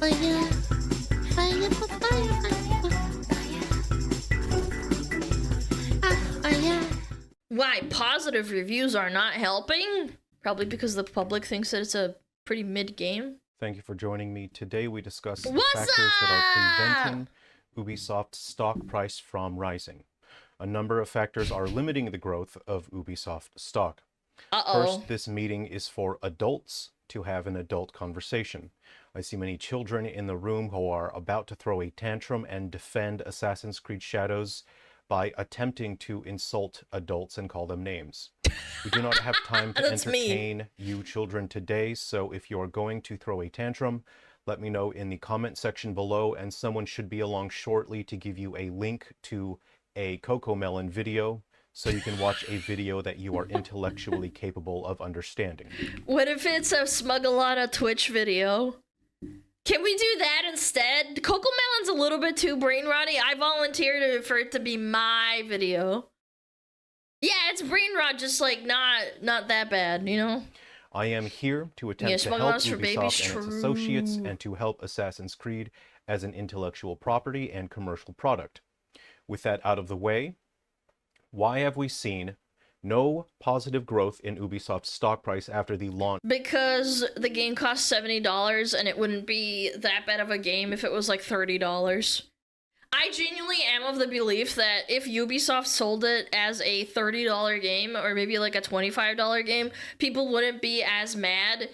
yeah. Fire, yeah. Why positive reviews are not helping? Probably because the public thinks that it's a pretty mid game. Thank you for joining me. Today we discuss the What's factors that are up? preventing Ubisoft's stock price from rising. A number of factors are limiting the growth of Ubisoft stock. First, this meeting is for adults to have an adult conversation. I see many children in the room who are about to throw a tantrum and defend Assassin's Creed Shadows by attempting to insult adults and call them names. We do not have time to entertain you children today, so if you're going to throw a tantrum, let me know in the comment section below, and someone should be along shortly to give you a link to a Cocomelon video so you can watch a video that you are intellectually capable of understanding. What if it's a Smuggalata Twitch video? Can we do that instead? Cocomelon's a little bit too brain rotty. I volunteered for it to be my video. Yeah, it's brain rot, just like not that bad, you know? I am here to attempt to help Ubisoft and its associates and to help Assassin's Creed as an intellectual property and commercial product. With that out of the way, why have we seen no positive growth in Ubisoft's stock price after the launch? Because the game cost $70 and it wouldn't be that bad of a game if it was like $30. I genuinely am of the belief that if Ubisoft sold it as a $30 game or maybe like a $25 game, people wouldn't be as mad.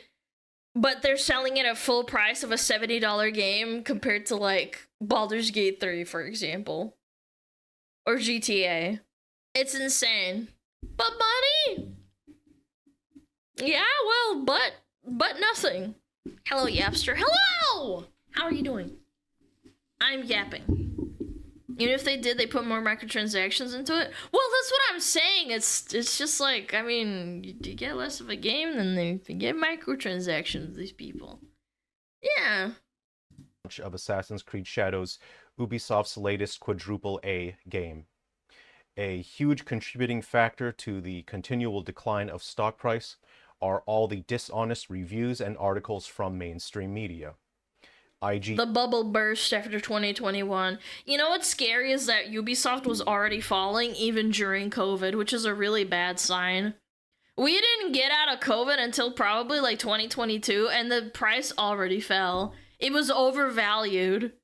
But they're selling it at full price of a $70 game compared to like Baldur's Gate 3, for example. Or GTA. It's insane. But money! Yeah, well, but nothing. Hello, Yapster. Hello! How are you doing? I'm yapping. Even if they did, they put more microtransactions into it. Well, that's what I'm saying. It's just like, I mean, you get less of a game, then they get microtransactions, these people. Yeah. Of Assassin's Creed Shadows, Ubisoft's latest quadruple A game. A huge contributing factor to the continual decline of stock price are all the dishonest reviews and articles from mainstream media. The bubble burst after 2021. You know what's scary is that Ubisoft was already falling even during COVID, which is a really bad sign. We didn't get out of COVID until probably like 2022, and the price already fell. It was overvalued.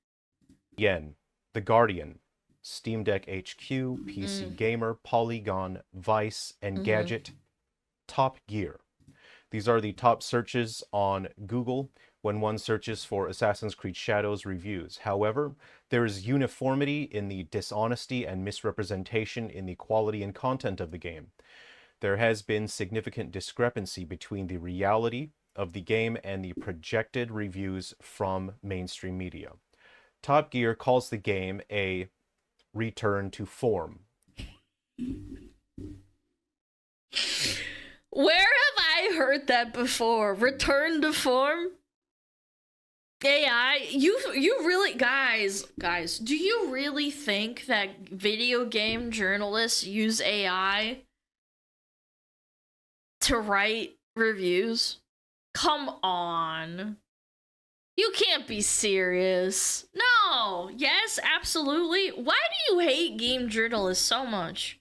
Yen, The Guardian, Steam Deck HQ, PC Gamer, Polygon, Vice, Engadget, Top Gear. These are the top searches on Google when one searches for Assassin's Creed Shadows reviews. However, there is uniformity in the dishonesty and misrepresentation in the quality and content of the game. There has been significant discrepancy between the reality of the game and the projected reviews from mainstream media. Top Gear calls the game a return to form. Where have I heard that before? Return to form? AI, you really, guys, do you really think that video game journalists use AI to write reviews? Come on. You can't be serious. No. Yes, absolutely. Why do you hate game journalists so much?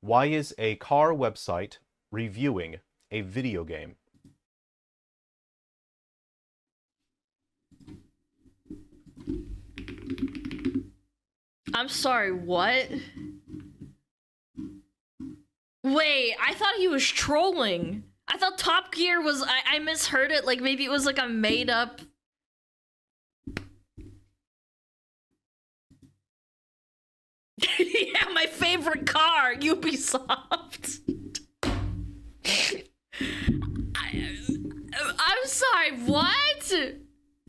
Why is a car website reviewing a video game? I'm sorry, what? Wait, I thought he was trolling. I thought Top Gear was, I misheard it, like maybe it was like a made up. Yeah, my favorite car, Ubisoft. I'm sorry, what?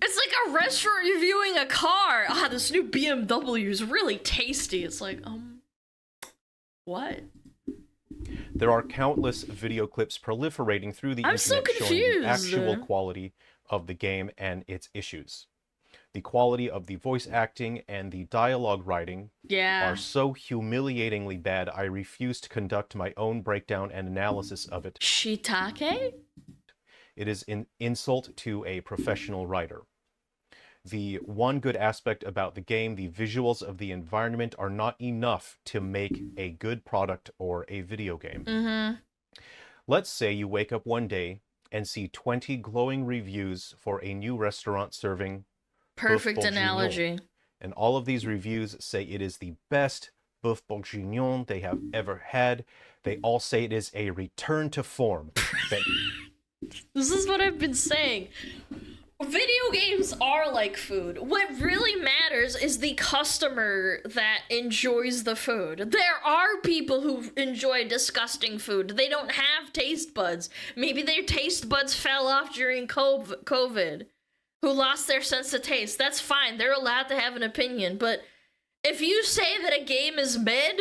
It's like a restaurant reviewing a car. Ah, this new BMW is really tasty. It's like, what? There are countless video clips proliferating through the internet showing the actual quality of the game and its issues. The quality of the voice acting and the dialogue writing are so humiliatingly bad, I refuse to conduct my own breakdown and analysis of it. Shiitake? It is an insult to a professional writer. The one good aspect about the game, the visuals of the environment, are not enough to make a good product or a video game. Mm-hmm. Let's say you wake up one day and see 20 glowing reviews for a new restaurant serving Perfect Boeuf analogy. Bourguignon. And all of these reviews say it is the best Boeuf Bourguignon they have ever had. They all say it is a return to form. This is what I've been saying. Video games are like food. What really matters is the customer that enjoys the food. There are people who enjoy disgusting food. They don't have taste buds. Maybe their taste buds fell off during COVID. Who lost their sense of taste. That's fine. They're allowed to have an opinion. But if you say that a game is mid,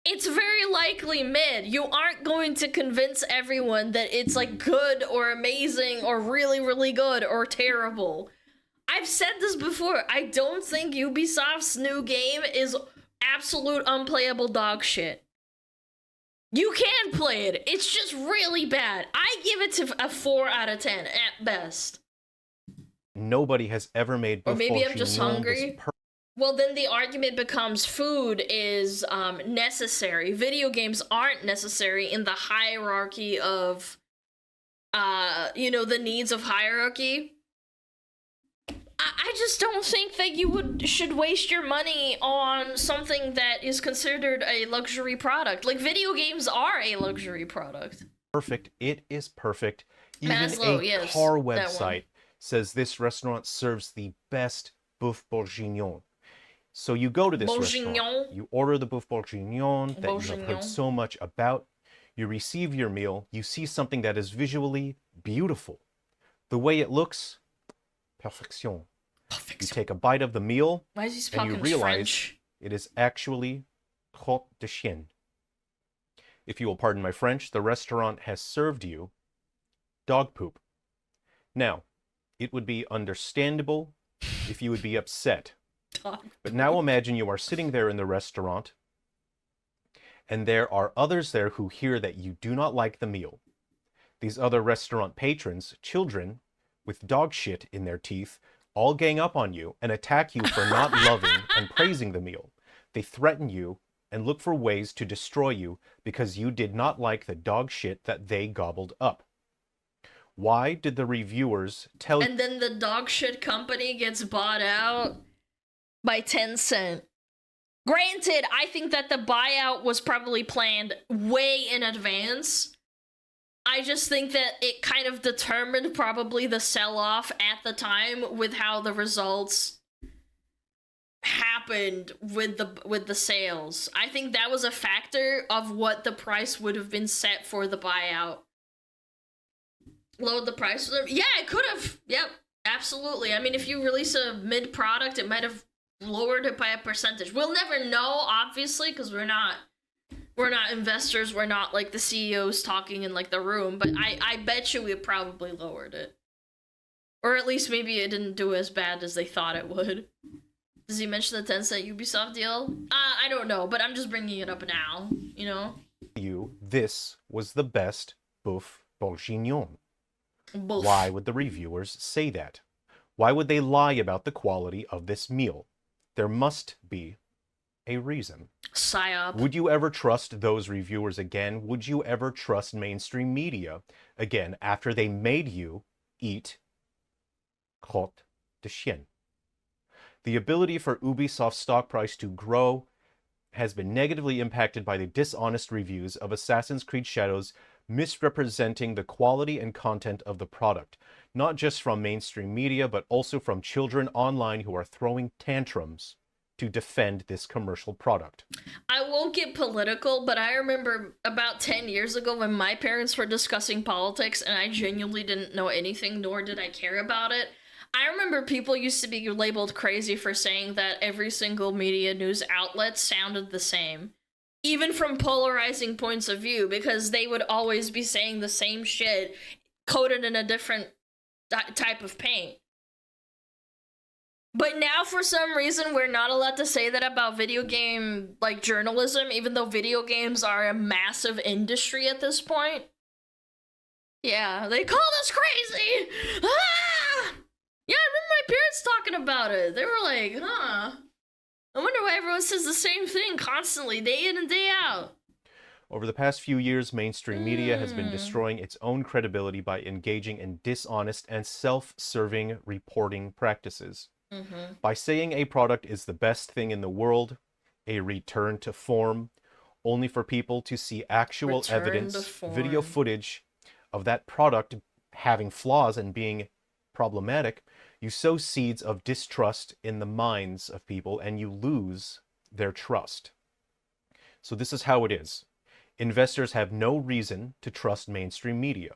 it's very likely mid. You aren't going to convince everyone that it's like good or amazing or really, really good or terrible. I've said this before. I don't think Ubisoft's new game is absolute unplayable dog shit. You can play it. It's just really bad. I give it to a 4 out of 10 at best. Nobody has ever made Boeuf Or maybe I'm Bourguignon just hungry. Well, then the argument becomes food is necessary. Video games aren't necessary in the hierarchy of, the needs of hierarchy. I just don't think that you should waste your money on something that is considered a luxury product. Like, video games are a luxury product. Perfect. It is perfect. Even Maslow, a yes, car that one. website says this restaurant serves the best Boeuf Bourguignon. So you go to this restaurant, you order the Boeuf Bourguignon that you have heard so much about, you receive your meal, you see something that is visually beautiful. The way it looks, perfection. You take a bite of the meal, Why is he and you speaking realize French? it is actually crotte de chien. If you will pardon my French, the restaurant has served you dog poop. Now, it would be understandable if you would be upset. But now imagine you are sitting there in the restaurant, and there are others there who hear that you do not like the meal. These other restaurant patrons, children with dog shit in their teeth, all gang up on you and attack you for not loving and praising the meal. They threaten you and look for ways to destroy you because you did not like the dog shit that they gobbled up. Why did the reviewers tell you? And then the dog shit company gets bought out by Tencent. Granted, I think that the buyout was probably planned way in advance. I just think that it kind of determined probably the sell-off at the time with how the results happened with the sales. I think that was a factor of what the price would have been set for the buyout. Lowered the price? Yeah, it could have. Yep, absolutely. I mean, if you release a mid product, it might have lowered it by a percentage. We'll never know, obviously, because we're not investors. We're not like the CEOs talking in like the room. But I bet you we probably lowered it, or at least maybe it didn't do as bad as they thought it would. Does he mention the Tencent Ubisoft deal? I don't know, but I'm just bringing it up now. You know. This was the best Boeuf Bourguignon. Why would the reviewers say that? Why would they lie about the quality of this meal? There must be a reason. PSYOP. Would you ever trust those reviewers again? Would you ever trust mainstream media again after they made you eat crotte de chien? The ability for Ubisoft's stock price to grow has been negatively impacted by the dishonest reviews of Assassin's Creed Shadows, misrepresenting the quality and content of the product, not just from mainstream media, but also from children online who are throwing tantrums to defend this commercial product. I won't get political, but I remember about 10 years ago when my parents were discussing politics and I genuinely didn't know anything, nor did I care about it. I remember people used to be labeled crazy for saying that every single media news outlet sounded the same, even from polarizing points of view, because they would always be saying the same shit, coated in a different type of paint. But now, for some reason, we're not allowed to say that about video game, like, journalism, even though video games are a massive industry at this point. Yeah, they called us crazy! Ah! Yeah, I remember my parents talking about it. They were like, huh. I wonder why everyone says the same thing constantly, day in and day out. Over the past few years, mainstream media has been destroying its own credibility by engaging in dishonest and self-serving reporting practices. By saying a product is the best thing in the world, a return to form, only for people to see actual evidence, video footage of that product having flaws and being problematic, you sow seeds of distrust in the minds of people and you lose their trust. So this is how it is. Investors have no reason to trust mainstream media.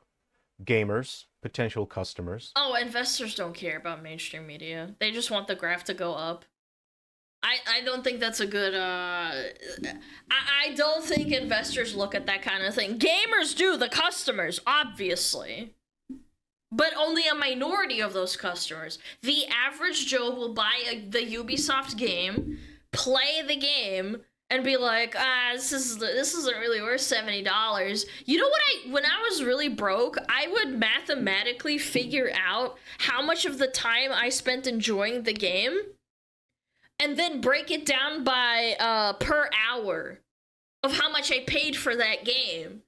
Gamers, potential customers. Oh, investors don't care about mainstream media. They just want the graph to go up. I don't think that's a good, I don't think investors look at that kind of thing. Gamers do, the customers, obviously. But only a minority of those customers. The average Joe will buy the Ubisoft game, play the game, and be like, this isn't really worth $70. You know what, when I was really broke, I would mathematically figure out how much of the time I spent enjoying the game, and then break it down by per hour of how much I paid for that game.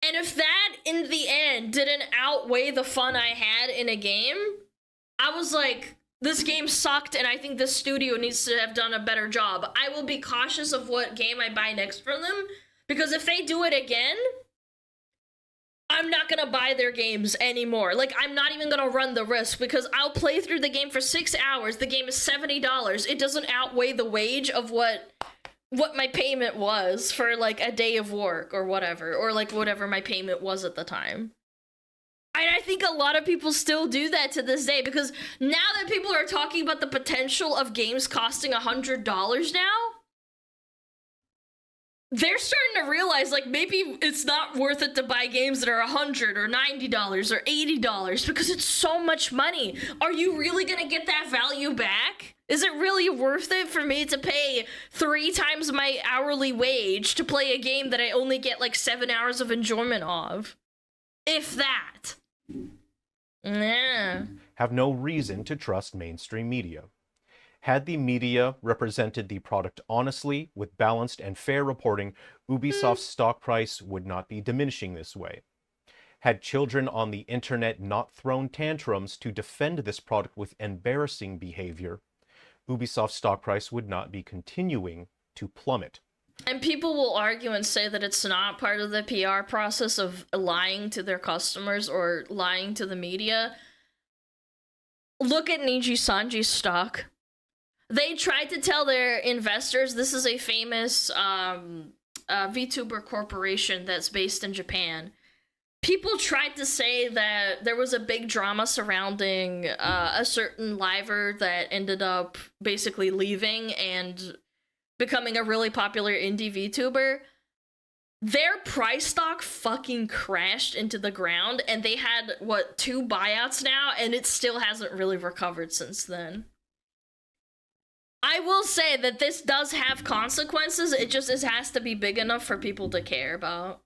And if that, in the end, didn't outweigh the fun I had in a game, I was like, this game sucked, and I think this studio needs to have done a better job. I will be cautious of what game I buy next from them, because if they do it again, I'm not gonna buy their games anymore. Like, I'm not even gonna run the risk, because I'll play through the game for 6 hours. The game is $70. It doesn't outweigh the wage of what my payment was for, like, a day of work or whatever, or, like, whatever my payment was at the time. And I think a lot of people still do that to this day, because now that people are talking about the potential of games costing $100 now, they're starting to realize, like, maybe it's not worth it to buy games that are $100 or $90 or $80 because it's so much money. Are you really gonna get that value back? Is it really worth it for me to pay 3 times my hourly wage to play a game that I only get like 7 hours of enjoyment of? If that. Yeah. Have no reason to trust mainstream media. Had the media represented the product honestly, with balanced and fair reporting, Ubisoft's stock price would not be diminishing this way. Had children on the internet not thrown tantrums to defend this product with embarrassing behavior, Ubisoft's stock price would not be continuing to plummet. And people will argue and say that it's not part of the PR process of lying to their customers or lying to the media. Look at Niji Sanji's stock. They tried to tell their investors, this is a famous VTuber corporation that's based in Japan. People tried to say that there was a big drama surrounding a certain liver that ended up basically leaving and becoming a really popular indie VTuber. Their price stock fucking crashed into the ground, and they had, 2 buyouts now, and it still hasn't really recovered since then. I will say that this does have consequences, it has to be big enough for people to care about.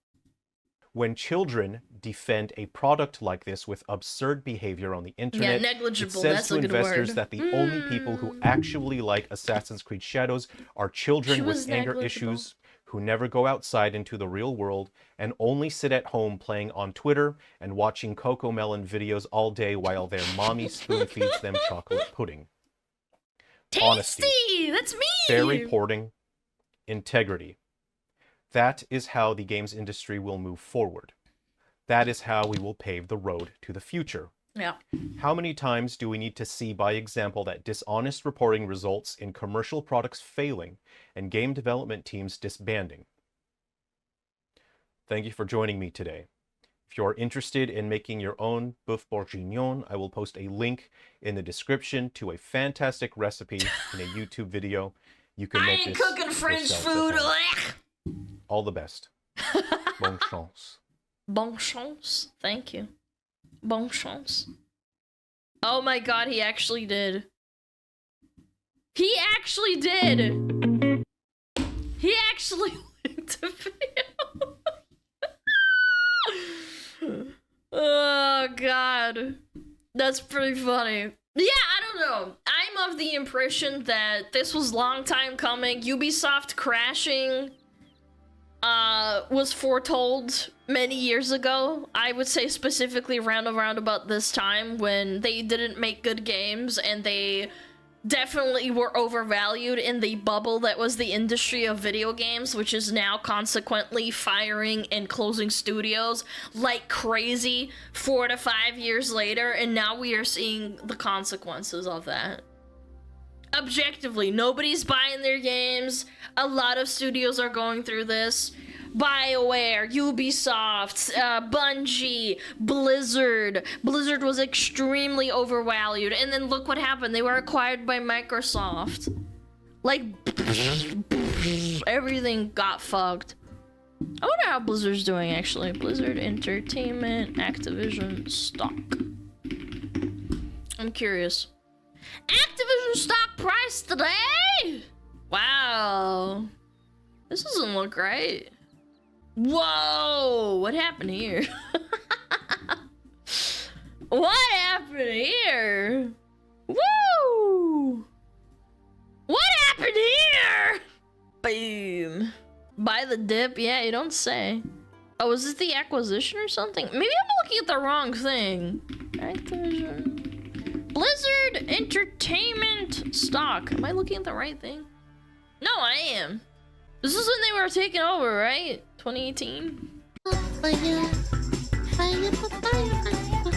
When children defend a product like this with absurd behavior on the internet, negligible, it says that's to a good investors word. that the only people who actually like Assassin's Creed Shadows are children with anger issues who never go outside into the real world and only sit at home playing on Twitter and watching Cocomelon videos all day while their mommy spoon feeds them chocolate pudding. Tasty! Honesty, that's me! fair reporting, integrity. That is how the games industry will move forward. That is how we will pave the road to the future. Yeah. How many times do we need to see by example that dishonest reporting results in commercial products failing and game development teams disbanding? Thank you for joining me today. If you're interested in making your own boeuf bourguignon, I will post a link in the description to a fantastic recipe in a YouTube video. You can make this cooking French food. All the best. Bonne chance. Bonne chance. Thank you. Bonne chance. Oh my god, he actually did. He actually did! He actually linked a video. Oh god. That's pretty funny. Yeah, I don't know. I'm of the impression that this was long time coming. Ubisoft crashing was foretold many years ago. I would say specifically around about this time when they didn't make good games and they definitely were overvalued in the bubble that was the industry of video games, which is now consequently firing and closing studios like crazy 4 to 5 years later, and now we are seeing the consequences of that. Objectively, nobody's buying their games. A lot of studios are going through this. BioWare, Ubisoft, Bungie, Blizzard. Blizzard was extremely overvalued, and then look what happened. They were acquired by Microsoft. Like, everything got fucked. I wonder how Blizzard's doing, actually. Blizzard Entertainment, Activision stock. I'm curious. Activision stock price today? Wow. This doesn't look right. Whoa! What happened here? What happened here? Woo! What happened here? Boom. Buy the dip? Yeah, you don't say. Oh, is this the acquisition or something? Maybe I'm looking at the wrong thing. Activision. Blizzard Entertainment stock. Am I looking at the right thing? No, I am. This is when they were taking over, right? 2018? Fire, fire, fire, fire, fire.